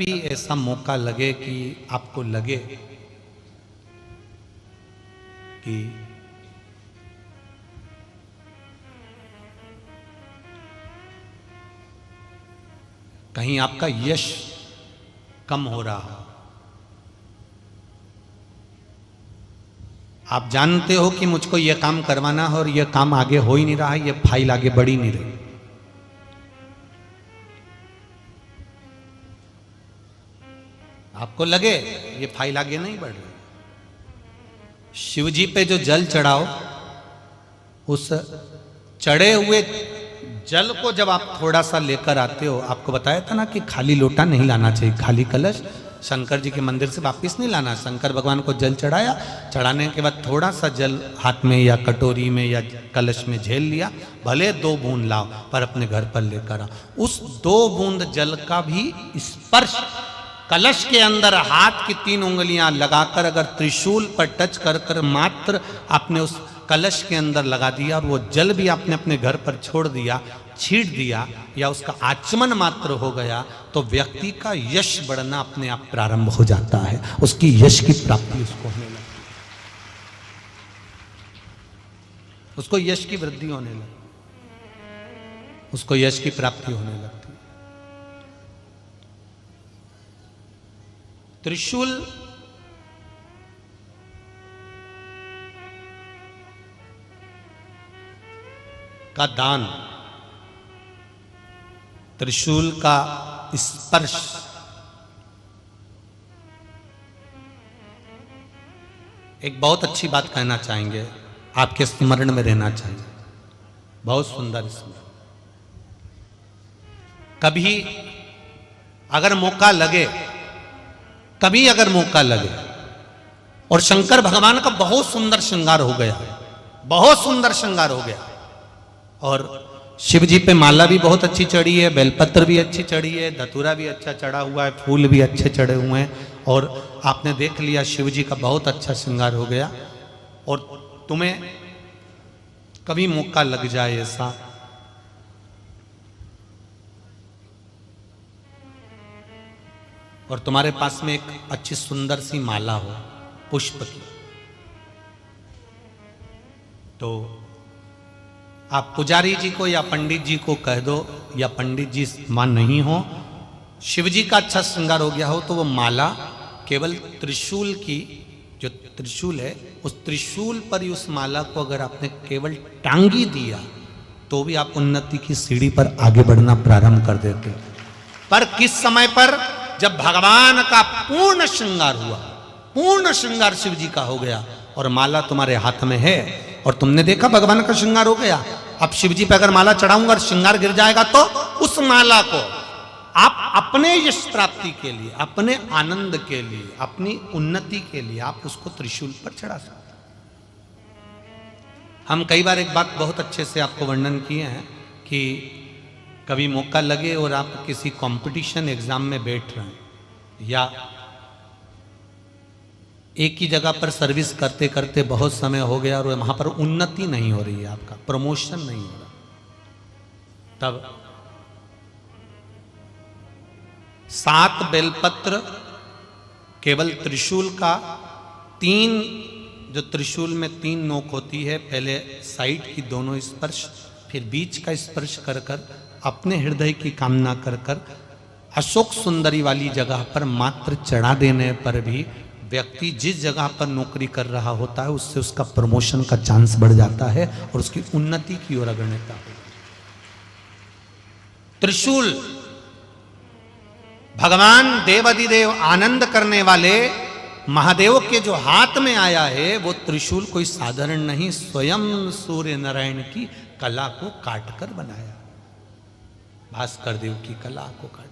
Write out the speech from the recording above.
भी ऐसा मौका लगे कि आपको लगे कि कहीं आपका यश कम हो रहा हो, आप जानते हो कि मुझको यह काम करवाना है और यह काम आगे हो ही नहीं रहा है, यह फाइल आगे बढ़ ही नहीं रही, आपको लगे ये फाइल आगे नहीं बढ़ रही, शिव जी पे जो जल चढ़ाओ, उस चढ़े हुए जल को जब आप थोड़ा सा लेकर आते हो, आपको बताया था ना कि खाली लोटा नहीं लाना चाहिए, खाली कलश शंकर जी के मंदिर से वापस नहीं लाना। शंकर भगवान को जल चढ़ाया, चढ़ाने के बाद थोड़ा सा जल हाथ में या कटोरी में या कलश में झेल लिया, भले 2 बूंद लाओ पर अपने घर पर लेकर आओ। उस 2 बूंद जल का भी स्पर्श कलश के अंदर हाथ की 3 उंगलियां लगाकर अगर त्रिशूल पर टच कर कर मात्र आपने उस कलश के अंदर लगा दिया और वो जल भी आपने अपने घर पर छोड़ दिया, छीट दिया या उसका आचमन मात्र हो गया, तो व्यक्ति का यश बढ़ना अपने आप प्रारंभ हो जाता है, उसकी यश की प्राप्ति उसको होने लगती है, उसको यश की वृद्धि होने लगती, उसको यश की प्राप्ति होने लगती है। त्रिशूल का दान, त्रिशूल का स्पर्श एक बहुत अच्छी बात कहना चाहेंगे, आपके स्मरण में रहना चाहिए, बहुत सुंदर स्मरण। कभी अगर मौका लगे, कभी अगर मौका लगे और शंकर भगवान का बहुत सुंदर श्रृंगार हो गया, बहुत सुंदर श्रृंगार हो गया और शिव जी पे माला भी बहुत अच्छी चढ़ी है, बेलपत्र भी अच्छी चढ़ी है, धतूरा भी अच्छा चढ़ा हुआ है, फूल भी अच्छे चढ़े हुए हैं और आपने देख लिया शिव जी का बहुत अच्छा श्रृंगार हो गया और तुम्हें कभी मौका लग जाए ऐसा और तुम्हारे पास में एक अच्छी सुंदर सी माला हो पुष्प की, तो आप पुजारी जी को या पंडित जी को कह दो, या पंडित जी मान नहीं हो, शिव जी का अच्छा श्रृंगार हो गया हो, तो वो माला केवल त्रिशूल की, जो त्रिशूल है उस त्रिशूल पर ही उस माला को अगर आपने केवल टांगी दिया तो भी आप उन्नति की सीढ़ी पर आगे बढ़ना प्रारंभ कर देते। पर किस समय पर? जब भगवान का पूर्ण श्रृंगार हुआ, पूर्ण श्रृंगार शिव जी का हो गया और माला तुम्हारे हाथ में है और तुमने देखा भगवान का श्रृंगार हो गया। अब शिव जी पे अगर माला चढ़ाऊंगा और श्रृंगार गिर जाएगा तो उस माला को आप अपने यश प्राप्ति के लिए, अपने आनंद के लिए, अपनी उन्नति के लिए आप उसको त्रिशूल पर चढ़ा सकते। हम कई बार एक बात बहुत अच्छे से आपको वर्णन किए हैं कि कभी मौका लगे और आप किसी कंपटीशन एग्जाम में बैठ रहे हैं या एक ही जगह पर सर्विस करते करते बहुत समय हो गया और वहां पर उन्नति नहीं हो रही है, आपका प्रमोशन नहीं हो रहा, तब 7 बेलपत्र केवल त्रिशूल का, 3 जो त्रिशूल में 3 नोक होती है, पहले साइड की दोनों स्पर्श, फिर बीच का स्पर्श कर कर अपने हृदय की कामना कर कर अशोक सुंदरी वाली जगह पर मात्र चढ़ा देने पर भी व्यक्ति जिस जगह पर नौकरी कर रहा होता है उससे उसका प्रमोशन का चांस बढ़ जाता है और उसकी उन्नति की ओर अग्रसर होता है। त्रिशूल भगवान देवाधिदेव आनंद करने वाले महादेव के जो हाथ में आया है, वो त्रिशूल कोई साधारण नहीं, स्वयं सूर्य नारायण की कला को काटकर बनाया, भास्कर देव की कला को काट